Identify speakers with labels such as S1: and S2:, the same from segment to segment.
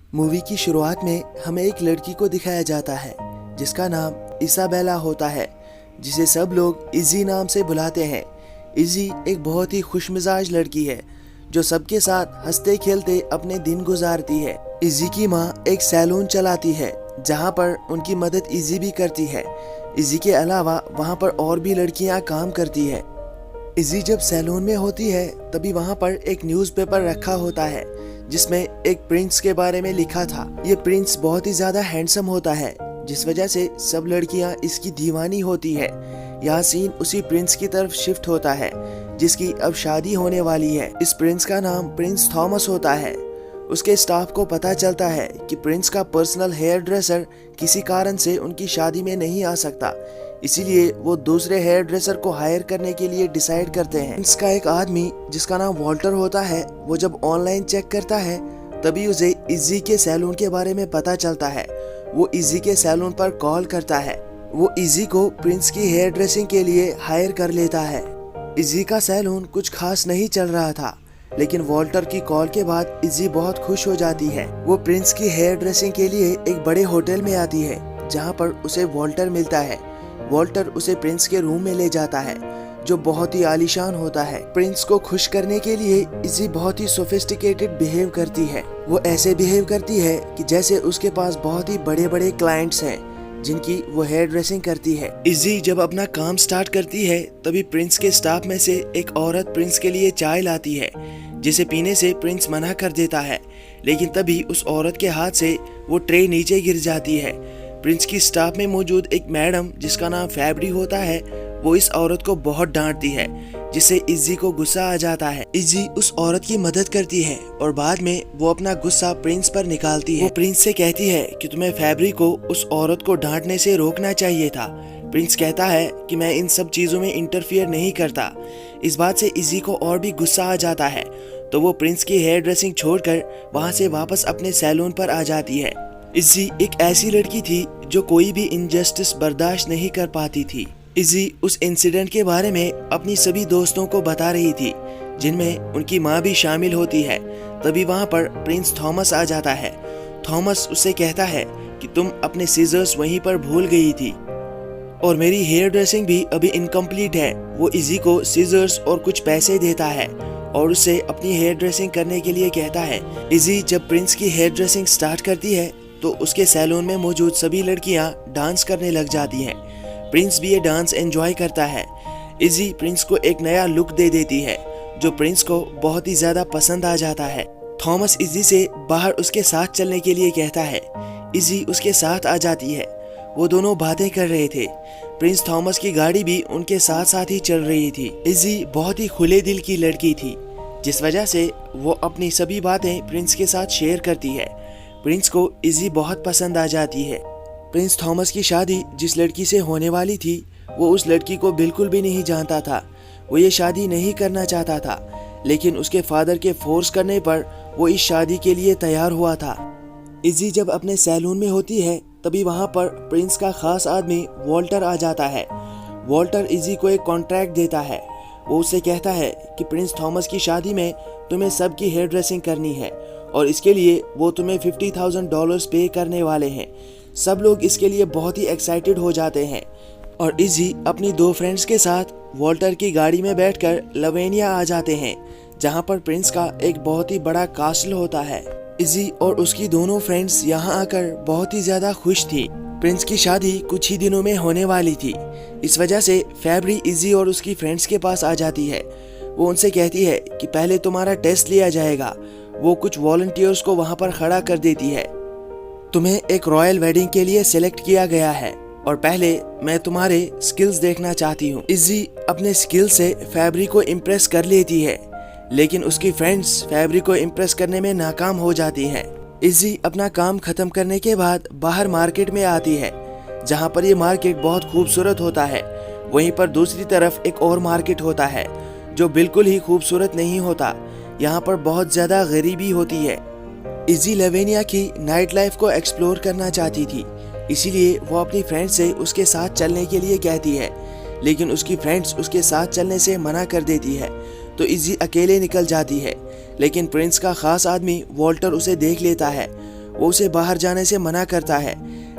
S1: Movie की शुरुआत में हमें एक लड़की को दिखाया जाता है जिसका नाम इसाबेला होता है, जिसे सब लोग इज़ी नाम से बुलाते हैं। इज़ी एक बहुत ही खुशमिजाज लड़की है जो सबके साथ हंसते खेलते अपने दिन गुजारती है। इज़ी की माँ एक सैलून चलाती है जहाँ पर उनकी मदद इज़ी भी करती है। इज़ी के अलावा वहाँ पर और भी लड़कियाँ काम करती है। इज़ी जब सैलून में होती है तभी वहाँ पर एक न्यूज़पेपर रखा होता है जिसमें एक प्रिंस के बारे में लिखा था। ये प्रिंस बहुत ही ज्यादा हैंडसम होता है जिस वजह से सब लड़कियां इसकी दीवानी होती है। यहाँ सीन उसी प्रिंस की तरफ शिफ्ट होता है जिसकी अब शादी होने वाली है। इस प्रिंस का नाम प्रिंस थॉमस होता है। उसके स्टाफ को पता चलता है कि प्रिंस का पर्सनल हेयर ड्रेसर किसी कारण से उनकी शादी में नहीं आ सकता, इसीलिए वो दूसरे हेयर ड्रेसर को हायर करने के लिए डिसाइड करते हैं। प्रिंस का एक आदमी जिसका नाम वॉल्टर होता है, वो जब ऑनलाइन चेक करता है तभी उसे इज़ी के सैलून के बारे में पता चलता है। वो इज़ी के सैलून पर कॉल करता है। वो इज़ी को प्रिंस की हेयर ड्रेसिंग के लिए हायर कर लेता है। इज़ी का सैलून कुछ खास नहीं चल रहा था, लेकिन वॉल्टर की कॉल के बाद इज़ी बहुत खुश हो जाती है। वो प्रिंस की हेयर ड्रेसिंग के लिए एक बड़े होटल में आती है जहाँ पर उसे वॉल्टर मिलता है। वॉल्टर उसे प्रिंस के रूम में ले जाता है जो बहुत ही आलीशान होता है। प्रिंस को खुश करने के लिए इज़ी बहुत ही सोफिस्टिकेटेड बिहेव करती है। वो ऐसे बिहेव करती है कि जैसे उसके पास बहुत ही बड़े बड़े क्लाइंट्स हैं जिनकी वो हेयर ड्रेसिंग करती है। इज़ी जब अपना काम स्टार्ट करती है तभी प्रिंस के स्टाफ में से एक औरत प्रिंस के लिए चाय लाती है जिसे पीने से प्रिंस मना कर देता है, लेकिन तभी उस औरत के हाथ से वो ट्रे नीचे गिर जाती है। प्रिंस की स्टाफ में मौजूद एक मैडम जिसका नाम फैब्री होता है, वो इस औरत को बहुत डांटती है जिससे इज़ी को गुस्सा आ जाता है। इज़ी उस औरत की मदद करती है और बाद में वो अपना गुस्सा प्रिंस पर निकालती है। वो प्रिंस से कहती है कि तुम्हें फैब्री को उस औरत को डांटने से रोकना चाहिए था। प्रिंस कहता है कि मैं इन सब चीजों में इंटरफियर नहीं करता। इस बात से इज़ी को और भी गुस्सा आ जाता है, तो वो प्रिंस की हेयर ड्रेसिंग छोड़कर वहाँ से वापस अपने सैलून पर आ जाती है। इज़ी एक ऐसी लड़की थी जो कोई भी इनजस्टिस बर्दाश्त नहीं कर पाती थी। इज़ी उस इंसिडेंट के बारे में अपनी सभी दोस्तों को बता रही थी जिनमें उनकी माँ भी शामिल होती है। तभी वहाँ पर प्रिंस थॉमस आ जाता है। थॉमस उससे कहता है कि तुम अपने सीजर्स वहीं पर भूल गई थी और मेरी हेयर ड्रेसिंग भी अभी इनकम्प्लीट है। वो इज़ी को सीजर्स और कुछ पैसे देता है और उससे अपनी हेयर ड्रेसिंग करने के लिए कहता है। इज़ी जब प्रिंस की हेयर ड्रेसिंग स्टार्ट करती है तो उसके सैलून में मौजूद सभी लड़कियां डांस करने लग जाती हैं। प्रिंस भी ये डांस एंजॉय करता है। इज़ी प्रिंस को एक नया लुक दे देती है जो प्रिंस को बहुत ही ज्यादा पसंद आ जाता है। थॉमस इज़ी से बाहर उसके साथ चलने के लिए कहता है। इज़ी उसके साथ आ जाती है। वो दोनों बातें कर रहे थे। प्रिंस थॉमस की गाड़ी भी उनके साथ साथ ही चल रही थी। इज़ी बहुत ही खुले दिल की लड़की थी जिस वजह से वो अपनी सभी बातें प्रिंस के साथ शेयर करती है। प्रिंस को इज़ी बहुत पसंद आ जाती है। प्रिंस थॉमस की शादी जिस लड़की से होने वाली थी वो उस लड़की को बिल्कुल भी नहीं जानता था। वो ये शादी नहीं करना चाहता था, लेकिन उसके फादर के फोर्स करने पर वो इस शादी के लिए तैयार हुआ था। इज़ी जब अपने सैलून में होती है तभी वहाँ पर प्रिंस का खास आदमी वॉल्टर आ जाता है। वॉल्टर इज़ी को एक कॉन्ट्रैक्ट देता है। वो उससे कहता है कि प्रिंस थॉमस की शादी में तुम्हें सबकी हेयर ड्रेसिंग करनी है और इसके लिए वो तुम्हें $50,000 पे करने वाले हैं। सब लोग इसके लिए बहुत ही एक्साइटेड हो जाते हैं और इज़ी अपनी दो फ्रेंड्स के साथ वॉल्टर की गाड़ी में बैठकर लवेनिया आ जाते हैं जहां पर प्रिंस का एक बहुत ही बड़ा कास्टल होता है। इज़ी और उसकी दोनों फ्रेंड्स यहां आकर बहुत ही ज्यादा खुश थी। प्रिंस की शादी कुछ ही दिनों में होने वाली थी। इस वजह से फैब्री इज़ी और उसकी फ्रेंड्स के पास आ जाती है। वो उनसे कहती है कि पहले तुम्हारा टेस्ट लिया जाएगा। वो कुछ वॉलंटियर्स को वहां पर खड़ा कर देती है। तुम्हें एक रॉयल वेडिंग के लिए सिलेक्ट किया गया है और पहले मैं तुम्हारे स्किल्स देखना चाहती हूँ। इज़ी अपने स्किल से फैब्री को इम्प्रेस कर लेती है, लेकिन उसकी फ्रेंड्स फैब्री को इम्प्रेस करने में नाकाम हो जाती हैं। इज़ी अपना काम खत्म करने के बाद बाहर मार्केट में आती है जहाँ पर ये मार्केट बहुत खूबसूरत होता है। वहीं पर दूसरी तरफ एक और मार्केट होता है जो बिल्कुल ही खूबसूरत नहीं होता। यहाँ पर बहुत ज्यादा गरीबी होती है। इज़ी लवेनिया की नाइट लाइफ को एक्सप्लोर करना चाहती थी, इसीलिए वो अपनी फ्रेंड से उसके साथ चलने के लिए कहती है, लेकिन उसकी फ्रेंड्स उसके साथ चलने से मना कर देती है। तो इज़ी अकेले निकल जाती है, लेकिन प्रिंस का खास आदमी वॉल्टर उसे देख लेता है। वो उसे बाहर जाने से मना करता है,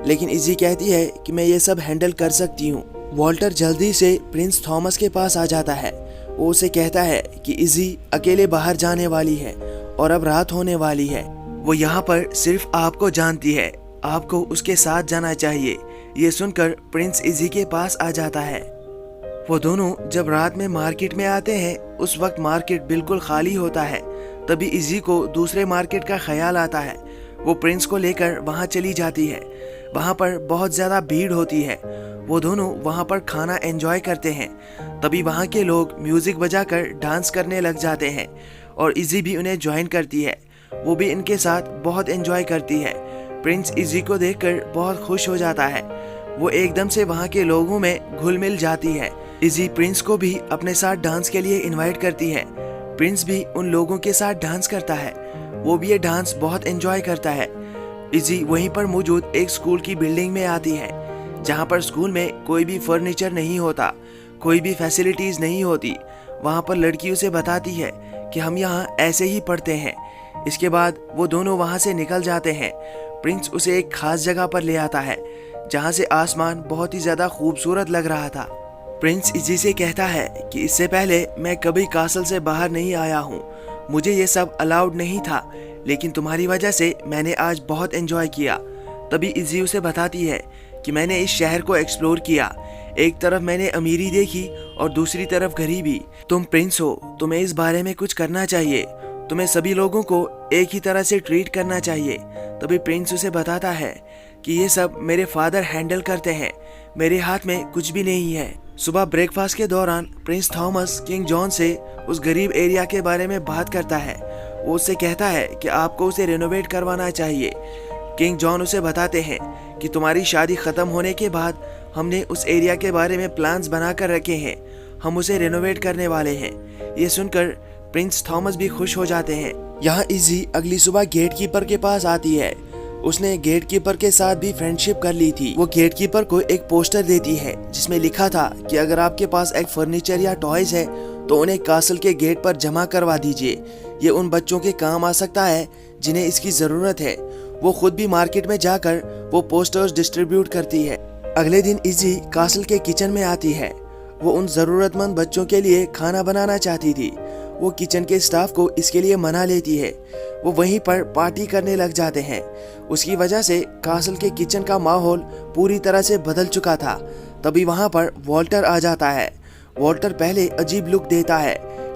S1: लेकिन इजी कहती है कि मैं ये सब हैंडल कर सकती हूँ। वॉल्टर जल्दी से प्रिंस थॉमस के पास आ जाता है। वो उसे कहता है कि इजी अकेले बाहर जाने वाली है और अब रात होने वाली है। वो यहाँ पर सिर्फ आपको जानती है, आपको उसके साथ जाना चाहिए। ये सुनकर प्रिंस इजी के पास आ जाता है। वो दोनों जब रात में मार्केट में आते हैं, उस वक्त मार्केट बिल्कुल खाली होता है। तभी इजी को दूसरे मार्केट का ख्याल आता है। वो प्रिंस को लेकर वहाँ चली जाती है। वहाँ पर बहुत ज़्यादा भीड़ होती है। वो दोनों वहाँ पर खाना एंजॉय करते हैं। तभी वहाँ के लोग म्यूज़िक बजाकर डांस करने लग जाते हैं और इजी भी उन्हें ज्वाइन करती है। वो भी इनके साथ बहुत एंजॉय करती है। प्रिंस इजी को देखकर बहुत खुश हो जाता है। वो एकदम से वहाँ के लोगों में घुल मिल जाती है। इजी प्रिंस को भी अपने साथ डांस के लिए इनवाइट करती है। प्रिंस भी उन लोगों के साथ डांस करता है। वो भी ये डांस बहुत एंजॉय करता है। इजी वहीं पर मौजूद एक स्कूल की बिल्डिंग में आती है, जहाँ पर स्कूल में कोई भी फर्नीचर नहीं होता, कोई भी फैसिलिटीज नहीं होती। वहाँ पर लड़की उसे बताती है कि हम यहाँ ऐसे ही पढ़ते हैं। इसके बाद वो दोनों वहाँ से निकल जाते हैं। प्रिंस उसे एक खास जगह पर ले आता है, जहाँ से आसमान बहुत ही ज़्यादा खूबसूरत लग रहा था। प्रिंस इजी से कहता है कि इससे पहले मैं कभी कासल से बाहर नहीं आया हूँ, मुझे ये सब अलाउड नहीं था, लेकिन तुम्हारी वजह से मैंने आज बहुत एंजॉय किया। तभी इजी उसे बताती है कि मैंने इस शहर को एक्सप्लोर किया। एक तरफ मैंने अमीरी देखी और दूसरी तरफ गरीबी। तुम प्रिंस हो, तुम्हें इस बारे में कुछ करना चाहिए। तुम्हें सभी लोगों को एक ही तरह से ट्रीट करना चाहिए। तभी प्रिंस उसे बताता है कि ये सब मेरे फादर हैंडल करते हैं, मेरे हाथ में कुछ भी नहीं है। सुबह ब्रेकफास्ट के दौरान प्रिंस थॉमस किंग जॉन से उस गरीब एरिया के बारे में बात करता है। वो उससे कहता है कि आपको उसे रेनोवेट करवाना चाहिए। किंग जॉन उसे बताते हैं कि तुम्हारी शादी ख़त्म होने के बाद हमने उस एरिया के बारे में प्लान्स बना कर रखे हैं, हम उसे रेनोवेट करने वाले हैं। ये सुनकर प्रिंस थॉमस भी खुश हो जाते हैं। यहाँ इजी अगली सुबह गेट कीपर के पास आती है। उसने गेट कीपर के साथ भी फ्रेंडशिप कर ली थी। वो गेट कीपर को एक पोस्टर देती है जिसमें लिखा था कि अगर आपके पास एक फर्नीचर या टॉयज है तो उन्हें कासल के गेट पर जमा करवा दीजिए। ये उन बच्चों के काम आ सकता है जिन्हें इसकी ज़रूरत है। वो खुद भी मार्केट में जाकर वो पोस्टर्स डिस्ट्रीब्यूट करती है। अगले दिन इजी कासल के किचन में आती है। वो उन ज़रूरतमंद बच्चों के लिए खाना बनाना चाहती थी। वो किचन के स्टाफ को इसके लिए मना लेती है। वो वहीं पर पार्टी करने लग जाते हैं। उसकी वजह से कासल के किचन का माहौल पूरी तरह से बदल चुका था। तभी वहाँ पर वॉल्टर आ जाता है। वॉल्टर पहले अजीब लुक देता है,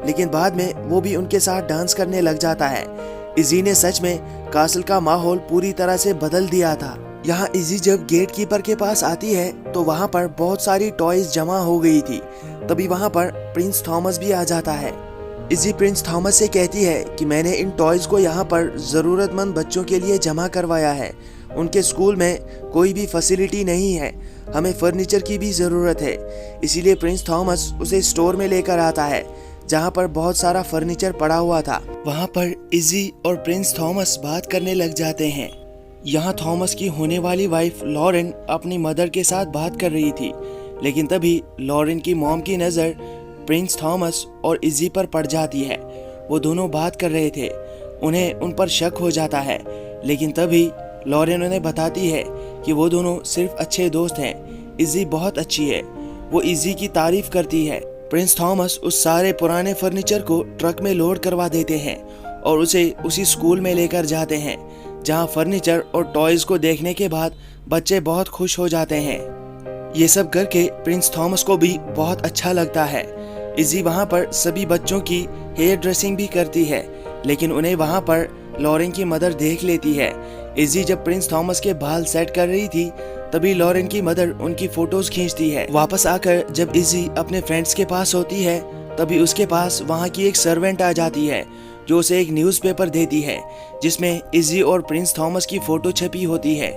S1: लेकिन बाद में वो भी उनके साथ डांस करने लग जाता है। इजी ने सच में कासल का माहौल पूरी तरह से बदल दिया था। यहाँ इजी जब गेट कीपर के पास आती है तो वहाँ पर बहुत सारी टॉयज जमा हो गई थी। तभी वहाँ पर प्रिंस थॉमस भी आ जाता है। इजी प्रिंस थॉमस से कहती है कि मैंने इन टॉयज को यहाँ पर ज़रूरतमंद बच्चों के लिए जमा करवाया है। उनके स्कूल में कोई भी फैसिलिटी नहीं है, हमें फर्नीचर की भी ज़रूरत है। इसीलिए प्रिंस थॉमस उसे स्टोर में लेकर आता है जहाँ पर बहुत सारा फर्नीचर पड़ा हुआ था। वहाँ पर इजी और प्रिंस थॉमस बात करने लग जाते हैं। यहाँ थॉमस की होने वाली वाइफ लॉरेन अपनी मदर के साथ बात कर रही थी, लेकिन तभी लॉरेन की मॉम की नज़र प्रिंस थॉमस और इजी पर पड़ जाती है। वो दोनों बात कर रहे थे, उन्हें उन पर शक हो जाता है, लेकिन तभी लॉरेन उन्हें बताती है कि वो दोनों सिर्फ अच्छे दोस्त हैं। इजी बहुत अच्छी है। वो इजी की तारीफ करती है। प्रिंस थॉमस उस सारे पुराने फर्नीचर को ट्रक में लोड करवा देते हैं और उसे उसी स्कूल में लेकर जाते हैं, जहां फर्नीचर और टॉयज को देखने के बाद बच्चे बहुत खुश हो जाते हैं। ये सब करके प्रिंस थॉमस को भी बहुत अच्छा लगता है। इजी वहाँ पर सभी बच्चों की हेयर ड्रेसिंग भी करती है, लेकिन उन्हें वहाँ पर लॉरेन की मदर देख लेती है। इजी जब प्रिंस थॉमस के बाल सेट कर रही थी, तभी लॉरेन की मदर उनकी फोटोज खींचती है। वापस आकर जब इजी अपने फ्रेंड्स के पास होती है, तभी उसके पास वहाँ की एक सर्वेंट आ जाती है जो उसे एक न्यूज़पेपर देती है जिसमें इजी और प्रिंस थॉमस की फोटो छपी होती है।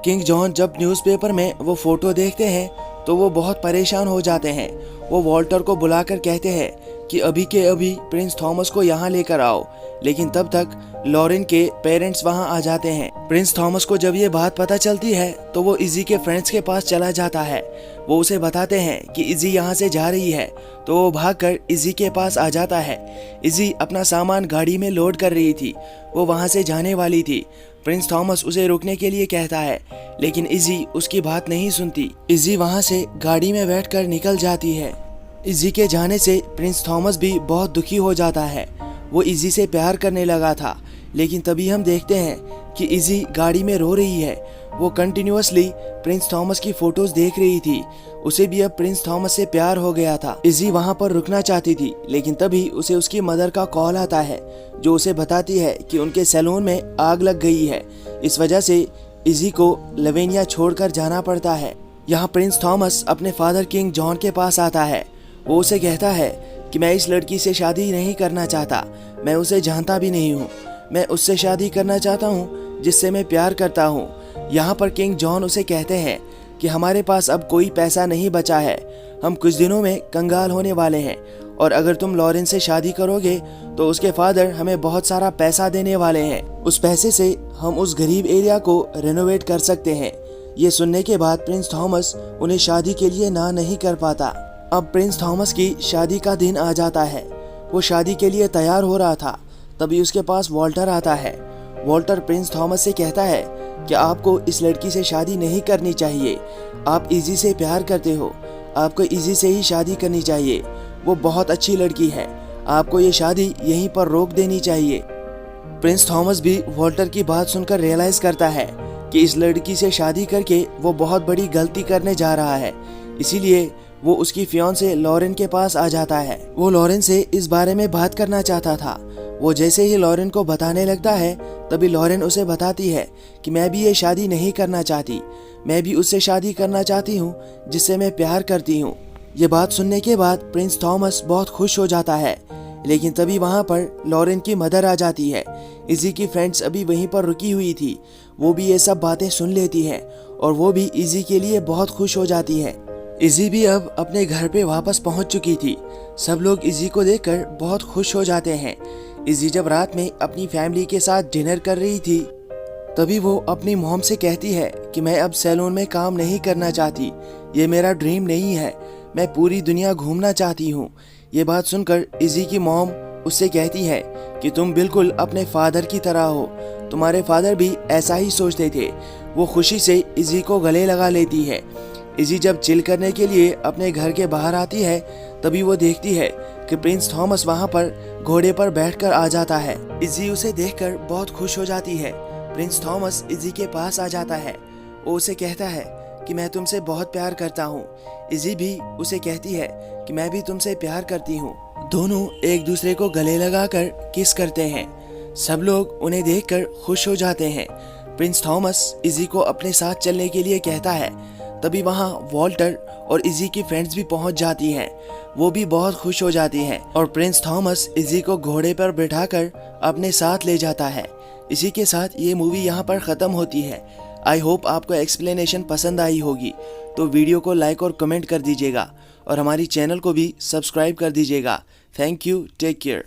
S1: किंग जॉन जब न्यूज़पेपर में वो फोटो देखते हैं तो वो बहुत परेशान हो जाते हैं। वो वॉल्टर को बुलाकर कहते हैं कि अभी के अभी प्रिंस थॉमस को यहाँ लेकर आओ, लेकिन तब तक लॉरेन के पेरेंट्स वहाँ आ जाते हैं। प्रिंस थॉमस को जब ये बात पता चलती है तो वो इजी के फ्रेंड्स के पास चला जाता है। वो उसे बताते हैं कि इजी यहाँ से जा रही है, तो वो भागकर इजी के पास आ जाता है। इजी अपना सामान गाड़ी में लोड कर रही थी, वो वहाँ से जाने वाली थी। प्रिंस थॉमस उसे रोकने के लिए कहता है, लेकिन इजी उसकी बात नहीं सुनती। इजी वहाँ से गाड़ी में बैठकर निकल जाती है। इजी के जाने से प्रिंस थॉमस भी बहुत दुखी हो जाता है। वो इजी से प्यार करने लगा था, लेकिन तभी हम देखते हैं कि इजी गाड़ी में रो रही है। वो कंटिन्यूअसली प्रिंस थॉमस की फोटोज देख रही थी। उसे भी अब प्रिंस थॉमस से प्यार हो गया था। इजी वहाँ पर रुकना चाहती थी, लेकिन तभी उसे उसकी मदर का कॉल आता है, जो उसे बताती है कि उनके सैलून में आग लग गई है। इस वजह से इजी को लवेनिया छोड़कर जाना पड़ता है। यहाँ प्रिंस थॉमस अपने फादर किंग जॉन के पास आता है। वो उसे कहता है कि मैं इस लड़की से शादी नहीं करना चाहता, मैं उसे जानता भी नहीं हूँ। मैं उससे शादी करना चाहता हूँ जिससे मैं प्यार करता हूँ। यहाँ पर किंग जॉन उसे कहते हैं कि हमारे पास अब कोई पैसा नहीं बचा है, हम कुछ दिनों में कंगाल होने वाले हैं, और अगर तुम लॉरेन से शादी करोगे तो उसके फादर हमें बहुत सारा पैसा देने वाले हैं। उस पैसे से हम उस गरीब एरिया को रेनोवेट कर सकते हैं। ये सुनने के बाद प्रिंस थॉमस उन्हें शादी के लिए ना नहीं कर पाता। अब प्रिंस थॉमस की शादी का दिन आ जाता है। वो शादी के लिए तैयार हो रहा था, तभी उसके पास वॉल्टर आता है। वॉल्टर प्रिंस थॉमस से कहता है कि आपको इस लड़की से शादी नहीं करनी चाहिए। आप इजी से प्यार करते हो, आपको इजी से ही शादी करनी चाहिए। वो बहुत अच्छी लड़की है, आपको ये शादी यहीं पर रोक देनी चाहिए। प्रिंस थॉमस भी वॉल्टर की बात सुनकर रियलाइज करता है कि इस लड़की से शादी करके वो बहुत बड़ी गलती करने जा रहा है। इसीलिए वो उसकी फियांसे लॉरेन के पास आ जाता है। वो लॉरेन से इस बारे में बात करना चाहता था। वो जैसे ही लॉरेन को बताने लगता है, तभी लॉरेन उसे बताती है कि मैं भी ये शादी नहीं करना चाहती, मैं भी उससे शादी करना चाहती हूँ जिससे मैं प्यार करती हूँ। ये बात सुनने के बाद प्रिंस थॉमस बहुत खुश हो जाता है, लेकिन तभी वहाँ पर लॉरेन की मदर आ जाती है। इजी की फ्रेंड्स अभी वहीं पर रुकी हुई थी, वो भी ये सब बातें सुन लेती है और वो भी इजी के लिए बहुत खुश हो जाती है। इजी भी अब अपने घर पे वापस पहुंच चुकी थी। सब लोग इजी को देखकर बहुत खुश हो जाते हैं। इजी जब रात में अपनी फैमिली के साथ डिनर कर रही थी, तभी वो अपनी मॉम से कहती है कि मैं अब सैलून में काम नहीं करना चाहती, ये मेरा ड्रीम नहीं है, मैं पूरी दुनिया घूमना चाहती हूँ। ये बात सुनकर इजी की मॉम उससे कहती है कि तुम बिल्कुल अपने फादर की तरह हो, तुम्हारे फादर भी ऐसा ही सोचते थे। वो खुशी से इजी को गले लगा लेती है। इजी जब चिल करने के लिए अपने घर के बाहर आती है, तभी वो देखती है कि प्रिंस थॉमस वहाँ पर घोड़े पर बैठकर आ जाता है। इजी उसे देखकर बहुत खुश हो जाती है। प्रिंस थॉमस इजी के पास आ जाता है। वो उसे कहता है कि मैं तुमसे बहुत प्यार करता हूँ। इजी भी उसे कहती है कि मैं भी तुमसे प्यार करती हूँ। दोनों एक दूसरे को गले लगाकर किस करते हैं। सब लोग उन्हें देखकर खुश हो जाते हैं। प्रिंस थॉमस इजी को अपने साथ चलने के लिए कहता है। तभी वहाँ वॉल्टर और इजी की फ्रेंड्स भी पहुंच जाती हैं। वो भी बहुत खुश हो जाती हैं और प्रिंस थॉमस इजी को घोड़े पर बैठाकर अपने साथ ले जाता है। इसी के साथ ये मूवी यहाँ पर ख़त्म होती है। आई होप आपको एक्सप्लेनेशन पसंद आई होगी, तो वीडियो को लाइक और कमेंट कर दीजिएगा और हमारी चैनल को भी सब्सक्राइब कर दीजिएगा। Thank you, take care.